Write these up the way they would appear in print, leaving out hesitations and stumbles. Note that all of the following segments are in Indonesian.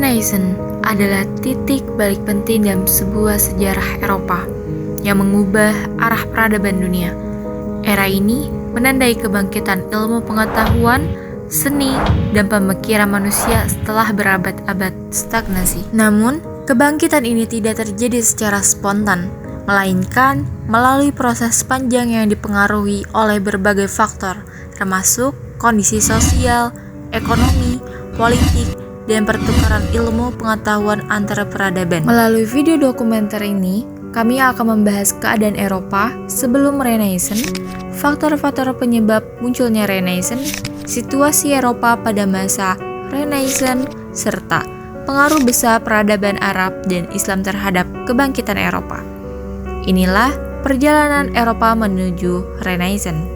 Renaissance adalah titik balik penting dalam sebuah sejarah Eropa yang mengubah arah peradaban dunia. Era ini menandai kebangkitan ilmu pengetahuan, seni, dan pemikiran manusia setelah berabad-abad stagnasi. Namun, kebangkitan ini tidak terjadi secara spontan, melainkan melalui proses panjang yang dipengaruhi oleh berbagai faktor, termasuk kondisi sosial, ekonomi, politik, dan pertukaran ilmu pengetahuan antara peradaban. Melalui video dokumenter ini, kami akan membahas keadaan Eropa sebelum Renaissance, faktor-faktor penyebab munculnya Renaissance, situasi Eropa pada masa Renaissance, serta pengaruh besar peradaban Arab dan Islam terhadap kebangkitan Eropa. Inilah perjalanan Eropa menuju Renaissance.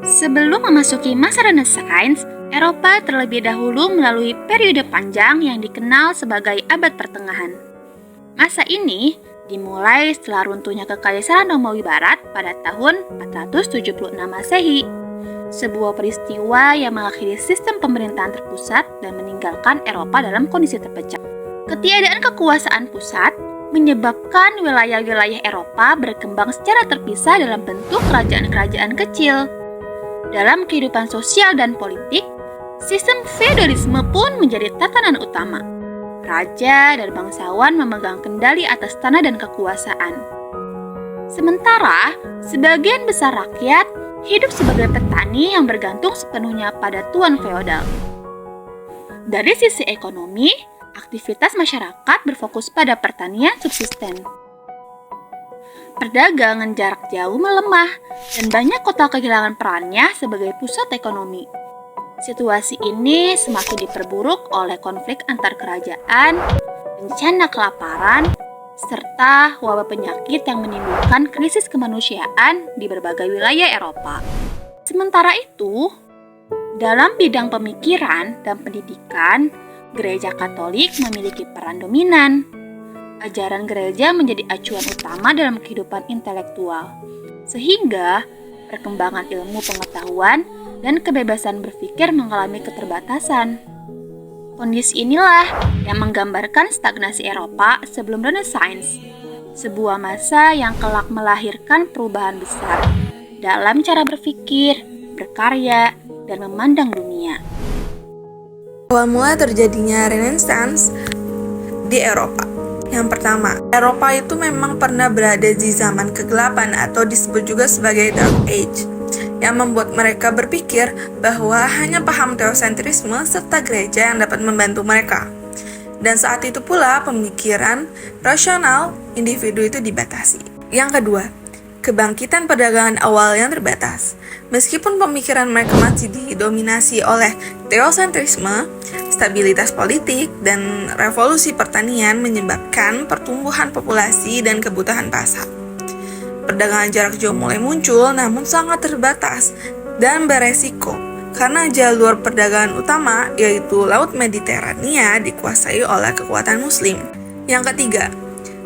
Sebelum memasuki masa Renaissance, Eropa terlebih dahulu melalui periode panjang yang dikenal sebagai Abad Pertengahan. Masa ini dimulai setelah runtuhnya Kekaisaran Romawi Barat pada tahun 476 Masehi, sebuah peristiwa yang mengakhiri sistem pemerintahan terpusat dan meninggalkan Eropa dalam kondisi terpecah. Ketiadaan kekuasaan pusat menyebabkan wilayah-wilayah Eropa berkembang secara terpisah dalam bentuk kerajaan-kerajaan kecil. Dalam kehidupan sosial dan politik, sistem feodalisme pun menjadi tatanan utama. Raja dan bangsawan memegang kendali atas tanah dan kekuasaan. Sementara, sebagian besar rakyat hidup sebagai petani yang bergantung sepenuhnya pada tuan feodal. Dari sisi ekonomi, aktivitas masyarakat berfokus pada pertanian subsisten. Perdagangan jarak jauh melemah dan banyak kota kehilangan perannya sebagai pusat ekonomi. Situasi ini semakin diperburuk oleh konflik antar kerajaan, bencana kelaparan, serta wabah penyakit yang menimbulkan krisis kemanusiaan di berbagai wilayah Eropa. Sementara itu, dalam bidang pemikiran dan pendidikan, Gereja Katolik memiliki peran dominan. Ajaran gereja menjadi acuan utama dalam kehidupan intelektual, sehingga perkembangan ilmu pengetahuan dan kebebasan berpikir mengalami keterbatasan. Kondisi inilah yang menggambarkan stagnasi Eropa sebelum Renaissance, sebuah masa yang kelak melahirkan perubahan besar dalam cara berpikir, berkarya, dan memandang dunia. Awal mula terjadinya Renaissance di Eropa. Yang pertama, Eropa itu memang pernah berada di zaman kegelapan atau disebut juga sebagai Dark Age, yang membuat mereka berpikir bahwa hanya paham teosentrisme serta gereja yang dapat membantu mereka. Dan saat itu pula pemikiran rasional individu itu dibatasi. Yang kedua, kebangkitan perdagangan awal yang terbatas. Meskipun pemikiran mereka masih didominasi oleh teosentrisme, stabilitas politik dan revolusi pertanian menyebabkan pertumbuhan populasi dan kebutuhan pasar. Perdagangan jarak jauh mulai muncul namun sangat terbatas dan beresiko karena jalur perdagangan utama yaitu Laut Mediterania dikuasai oleh kekuatan muslim. Yang ketiga,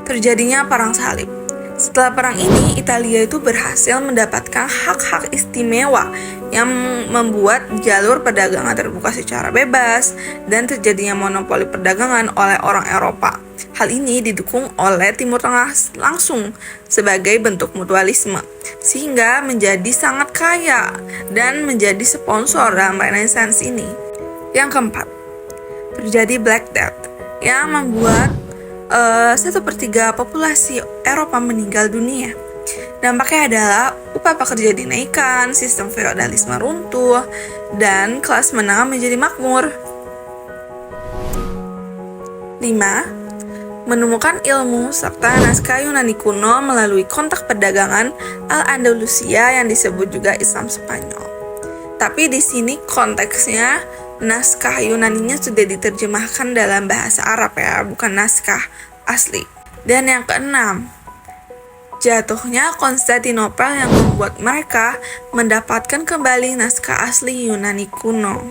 terjadinya perang salib. Setelah perang ini, Italia itu berhasil mendapatkan hak-hak istimewa yang membuat jalur perdagangan terbuka secara bebas dan terjadinya monopoli perdagangan oleh orang Eropa. Hal ini didukung oleh Timur Tengah langsung sebagai bentuk mutualisme, sehingga menjadi sangat kaya dan menjadi sponsor dalam Renaissance ini. Yang keempat, terjadi Black Death yang membuat 1/3 populasi Eropa meninggal dunia. Dampaknya adalah upah pekerja dinaikkan, sistem feodalisme runtuh, dan kelas menengah menjadi makmur. 5. Menemukan ilmu serta naskah Yunani kuno melalui kontak perdagangan Al-Andalusia yang disebut juga Islam Spanyol. Tapi di sini konteksnya naskah Yunaninya sudah diterjemahkan dalam bahasa Arab ya, bukan naskah asli. Dan yang keenam, jatuhnya Konstantinopel yang membuat mereka mendapatkan kembali naskah asli Yunani kuno.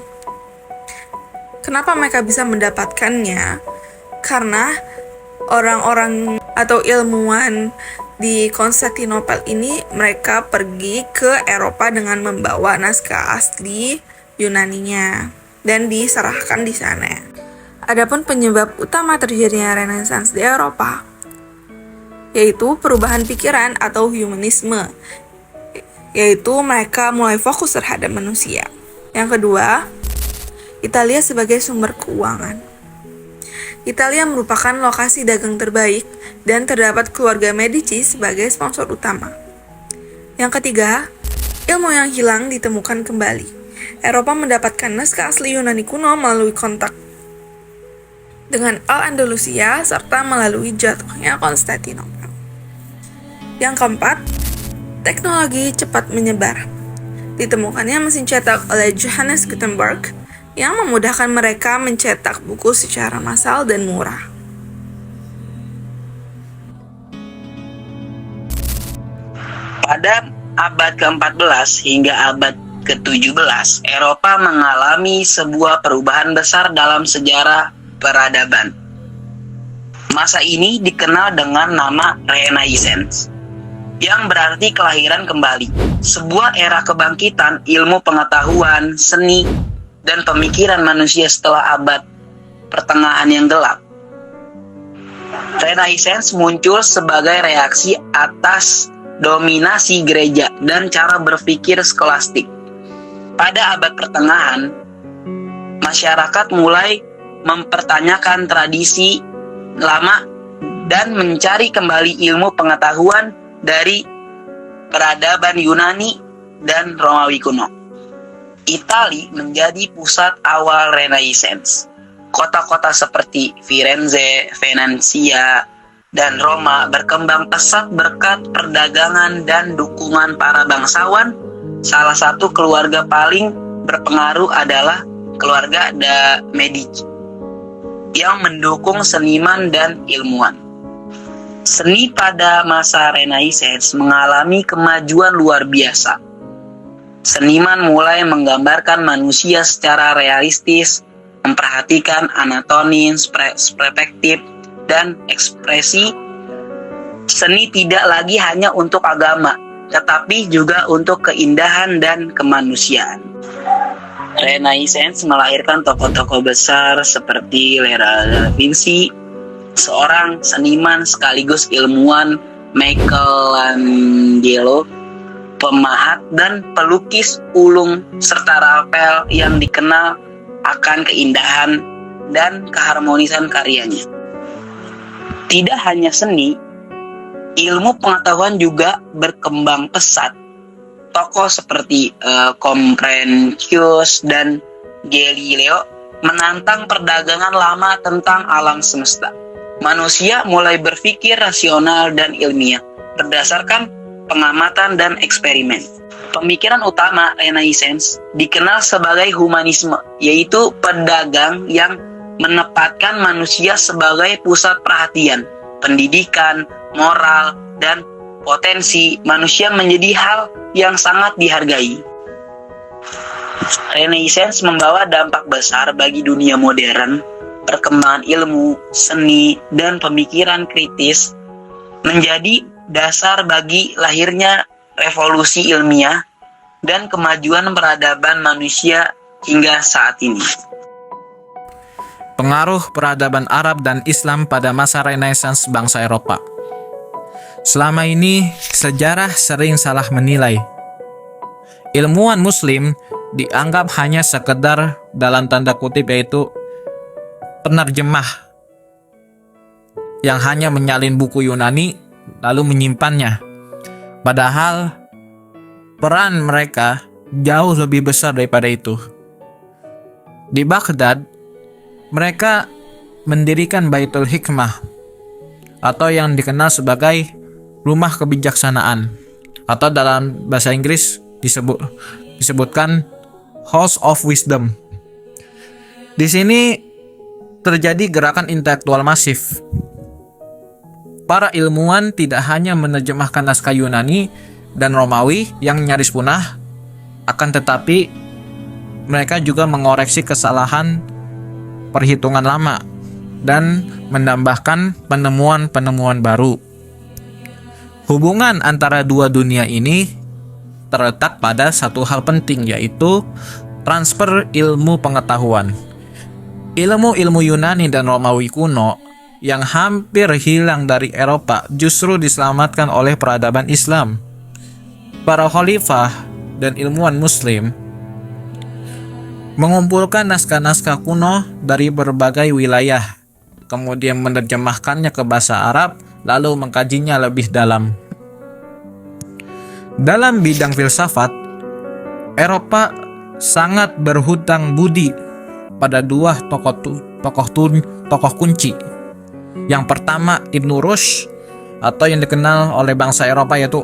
Kenapa mereka bisa mendapatkannya? Karena orang-orang atau ilmuwan di Konstantinopel ini mereka pergi ke Eropa dengan membawa naskah asli Yunaninya. dan diserahkan di sana. Adapun penyebab utama terjadinya Renaissance di Eropa yaitu perubahan pikiran atau humanisme, yaitu mereka mulai fokus terhadap manusia. Yang kedua, Italia sebagai sumber keuangan. Italia merupakan lokasi dagang terbaik dan terdapat keluarga Medici sebagai sponsor utama. Yang ketiga, ilmu yang hilang ditemukan kembali. Eropa mendapatkan naskah asli Yunani kuno melalui kontak dengan Al-Andalusia serta melalui jatuhnya Konstantinopel. Yang keempat, teknologi cepat menyebar. Ditemukannya mesin cetak oleh Johannes Gutenberg yang memudahkan mereka mencetak buku secara massal dan murah. Pada abad ke-14 hingga abad ke-17, Eropa mengalami sebuah perubahan besar dalam sejarah peradaban. Masa ini dikenal dengan nama Renaissance, yang berarti kelahiran kembali. Sebuah era kebangkitan ilmu pengetahuan, seni, dan pemikiran manusia setelah abad pertengahan yang gelap. Renaissance muncul sebagai reaksi atas dominasi gereja dan cara berpikir skolastik. Pada abad pertengahan, masyarakat mulai mempertanyakan tradisi lama dan mencari kembali ilmu pengetahuan dari peradaban Yunani dan Romawi kuno. Italia menjadi pusat awal Renaissance. Kota-kota seperti Firenze, Venesia, dan Roma berkembang pesat berkat perdagangan dan dukungan para bangsawan. Salah satu keluarga paling berpengaruh adalah keluarga de' Medici yang mendukung seniman dan ilmuwan. Seni pada masa Renaissance mengalami kemajuan luar biasa. Seniman mulai menggambarkan manusia secara realistis, memperhatikan anatomi, perspektif, dan ekspresi. Seni tidak lagi hanya untuk agama, tetapi juga untuk keindahan dan kemanusiaan. Renaissance melahirkan tokoh-tokoh besar seperti Leonardo da Vinci, seorang seniman sekaligus ilmuwan, Michelangelo, pemahat dan pelukis ulung, serta Raphael yang dikenal akan keindahan dan keharmonisan karyanya. Tidak hanya seni, ilmu pengetahuan juga berkembang pesat. Tokoh seperti Copernicus dan Galileo menantang perdagangan lama tentang alam semesta. Manusia mulai berpikir rasional dan ilmiah berdasarkan pengamatan dan eksperimen. Pemikiran utama Renaissance dikenal sebagai humanisme, yaitu pedagang yang menempatkan manusia sebagai pusat perhatian, pendidikan, moral, dan potensi manusia menjadi hal yang sangat dihargai. Renaissance membawa dampak besar bagi dunia modern. Perkembangan ilmu, seni, dan pemikiran kritis menjadi dasar bagi lahirnya revolusi ilmiah dan kemajuan peradaban manusia hingga saat ini. Pengaruh peradaban Arab dan Islam pada masa Renaissance bangsa Eropa. Selama ini, sejarah sering salah menilai. Ilmuwan Muslim dianggap hanya sekedar dalam tanda kutip yaitu penerjemah yang hanya menyalin buku Yunani lalu menyimpannya. Padahal peran mereka jauh lebih besar daripada itu. Di Baghdad, mereka mendirikan Baitul Hikmah atau yang dikenal sebagai rumah kebijaksanaan, atau dalam bahasa Inggris disebutkan House of Wisdom. Di sini terjadi gerakan intelektual masif. Para ilmuwan tidak hanya menerjemahkan naskah Yunani dan Romawi yang nyaris punah, akan tetapi mereka juga mengoreksi kesalahan perhitungan lama dan menambahkan penemuan-penemuan baru. Hubungan antara dua dunia ini terletak pada satu hal penting, yaitu transfer ilmu pengetahuan. Ilmu-ilmu Yunani dan Romawi kuno yang hampir hilang dari Eropa justru diselamatkan oleh peradaban Islam. Para khalifah dan ilmuwan Muslim mengumpulkan naskah-naskah kuno dari berbagai wilayah, kemudian menerjemahkannya ke bahasa Arab, lalu mengkajinya lebih dalam. Dalam bidang filsafat, Eropa sangat berhutang budi pada dua tokoh kunci. Yang pertama Ibnu Rushd, atau yang dikenal oleh bangsa Eropa yaitu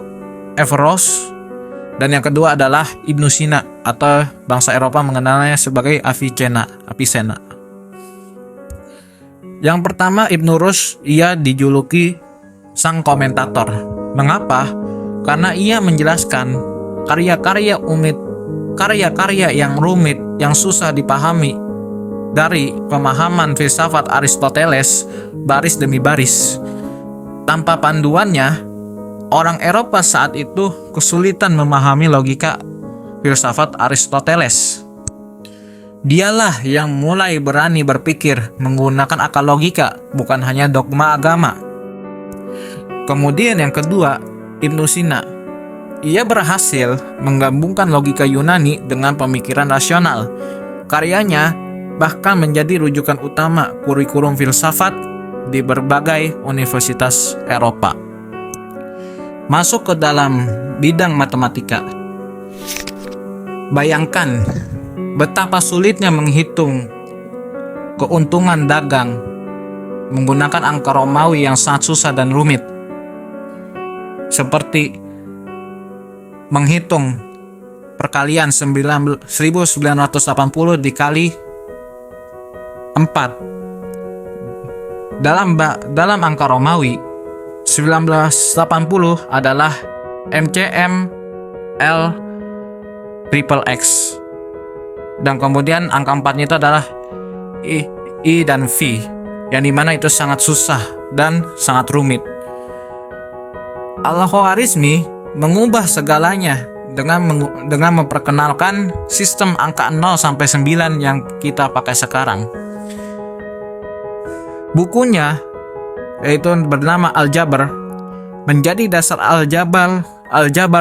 Averroes, dan yang kedua adalah Ibnu Sina, atau bangsa Eropa mengenalnya sebagai Avicenna. Yang pertama Ibnu Rushd, ia dijuluki sang komentator. Mengapa? Karena ia menjelaskan karya-karya yang rumit, yang susah dipahami dari pemahaman filsafat Aristoteles baris demi baris. Tanpa panduannya, orang Eropa saat itu kesulitan memahami logika filsafat Aristoteles. Dialah yang mulai berani berpikir menggunakan akal logika, bukan hanya dogma agama. Kemudian yang kedua, Ibnu Sina. Ia berhasil menggabungkan logika Yunani dengan pemikiran rasional. Karyanya bahkan menjadi rujukan utama kurikulum filsafat di berbagai universitas Eropa. Masuk ke dalam bidang matematika. Bayangkan betapa sulitnya menghitung keuntungan dagang menggunakan angka Romawi yang sangat susah dan rumit. Seperti menghitung perkalian 1980 dikali 4. Dalam angka Romawi, 1980 adalah MCM L triple X. Dan kemudian angka 4-nya itu adalah I dan V, yang dimana itu sangat susah dan sangat rumit. Al-Khwarizmi mengubah segalanya dengan memperkenalkan sistem angka 0 sampai 9 yang kita pakai sekarang. Bukunya, yaitu bernama Al-Jabr, menjadi dasar aljabar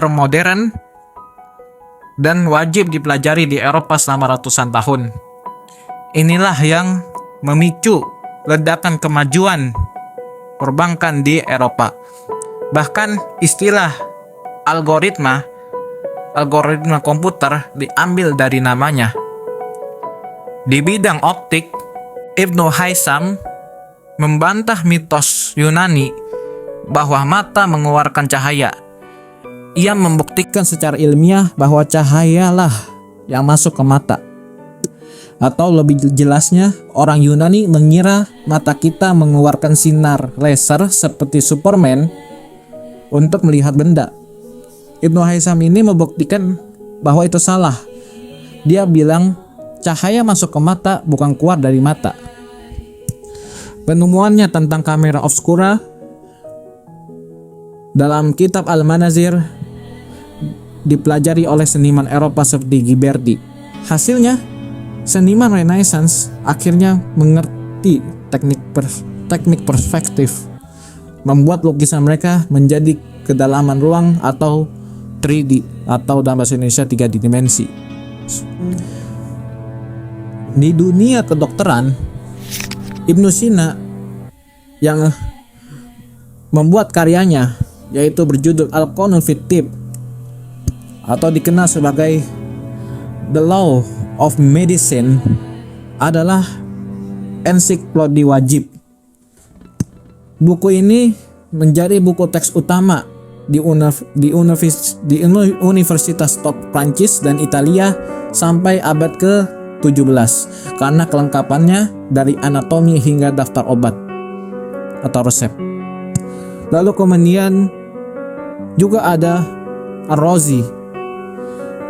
modern dan wajib dipelajari di Eropa selama ratusan tahun. Inilah yang memicu ledakan kemajuan perbankan di Eropa. Bahkan istilah algoritma komputer diambil dari namanya. Di bidang optik, Ibnu Haytham membantah mitos Yunani bahwa mata mengeluarkan cahaya. Ia membuktikan secara ilmiah bahwa cahayalah yang masuk ke mata. Atau lebih jelasnya, orang Yunani mengira mata kita mengeluarkan sinar laser seperti Superman untuk melihat benda. Ibnu Haytham ini membuktikan bahwa itu salah. Dia bilang cahaya masuk ke mata, bukan keluar dari mata. Penemuannya tentang kamera obscura dalam kitab Al-Manazir dipelajari oleh seniman Eropa seperti Ghiberti. Hasilnya, seniman Renaissance akhirnya mengerti teknik perspektif, membuat lukisan mereka menjadi kedalaman ruang atau 3D, atau dalam bahasa Indonesia 3 dimensi. Di dunia kedokteran, Ibnu Sina yang membuat karyanya yaitu berjudul Al-Qanun fit Tibb, atau dikenal sebagai The Law of Medicine, adalah ensiklopedia wajib. Buku ini menjadi buku teks utama di universitas top Prancis dan Italia sampai abad ke-17 karena kelengkapannya dari anatomi hingga daftar obat atau resep. Lalu kemudian juga ada Ar-Razi,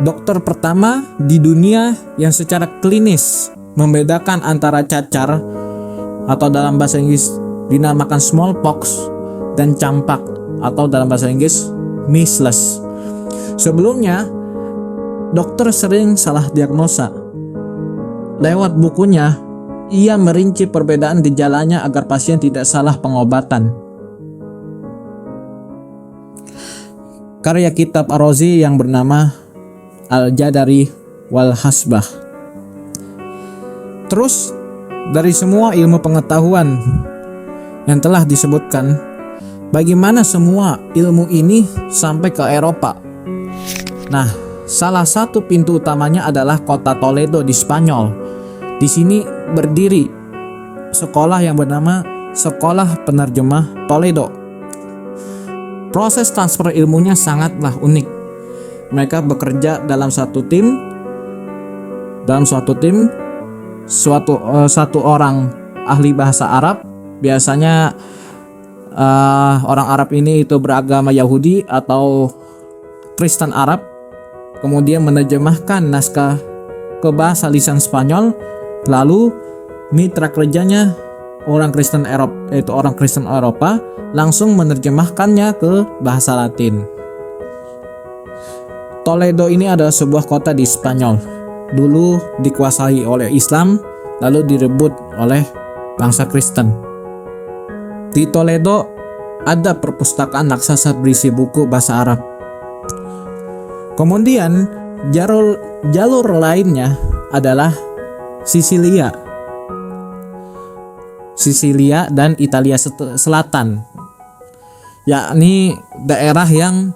dokter pertama di dunia yang secara klinis membedakan antara cacar atau dalam bahasa Inggris dinamakan smallpox dan campak atau dalam bahasa Inggris measles. Sebelumnya dokter sering salah diagnosa Lewat bukunya, ia merinci perbedaan gejalanya agar pasien tidak salah pengobatan. Karya kitab Ar-Razi yang bernama Al-Jadari wal Hasbah. Terus, dari semua ilmu pengetahuan yang telah disebutkan, bagaimana semua ilmu ini sampai ke Eropa? Nah, salah satu pintu utamanya adalah kota Toledo di Spanyol. Di sini berdiri sekolah yang bernama Sekolah Penerjemah Toledo. Proses transfer ilmunya sangatlah unik. Mereka bekerja dalam satu tim. Satu orang ahli bahasa Arab, biasanya orang Arab ini itu beragama Yahudi atau Kristen Arab, kemudian menerjemahkan naskah ke bahasa lisan Spanyol, lalu mitra kerjanya orang Kristen Eropa langsung menerjemahkannya ke bahasa Latin. Toledo ini adalah sebuah kota di Spanyol. Dulu dikuasai oleh Islam, lalu direbut oleh bangsa Kristen. Di Toledo ada perpustakaan raksasa berisi buku bahasa Arab. Kemudian jalur lainnya adalah Sisilia dan Italia Selatan, yakni daerah yang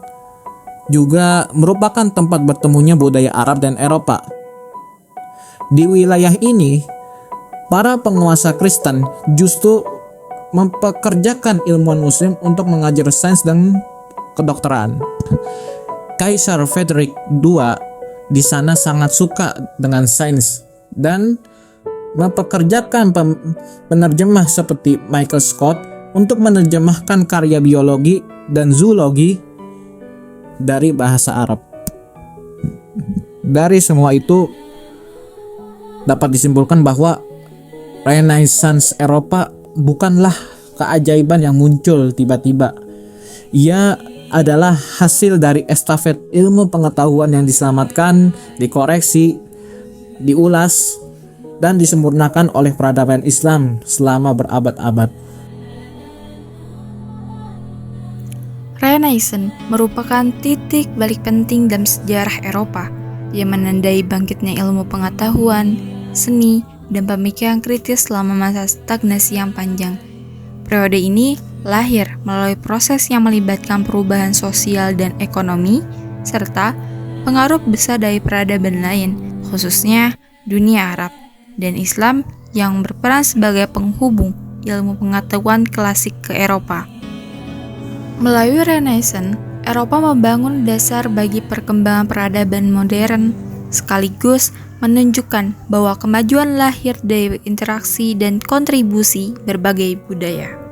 juga merupakan tempat bertemunya budaya Arab dan Eropa. Di wilayah ini, para penguasa Kristen justru mempekerjakan ilmuwan Muslim untuk mengajar sains dan kedokteran. Kaisar Frederick II di sana sangat suka dengan sains dan mempekerjakan penerjemah seperti Michael Scott untuk menerjemahkan karya biologi dan zoologi dari bahasa Arab. Dari semua itu dapat disimpulkan bahwa Renaissance Eropa bukanlah keajaiban yang muncul tiba-tiba. Ia adalah hasil dari estafet ilmu pengetahuan yang diselamatkan, dikoreksi, diulas, dan disempurnakan oleh peradaban Islam selama berabad-abad. Renaissance merupakan titik balik penting dalam sejarah Eropa yang menandai bangkitnya ilmu pengetahuan, seni, dan pemikiran kritis selama masa stagnasi yang panjang. Periode ini lahir melalui proses yang melibatkan perubahan sosial dan ekonomi, serta pengaruh besar dari peradaban lain, khususnya dunia Arab dan Islam yang berperan sebagai penghubung ilmu pengetahuan klasik ke Eropa. Melalui Renaissance, Eropa membangun dasar bagi perkembangan peradaban modern, sekaligus menunjukkan bahwa kemajuan lahir dari interaksi dan kontribusi berbagai budaya.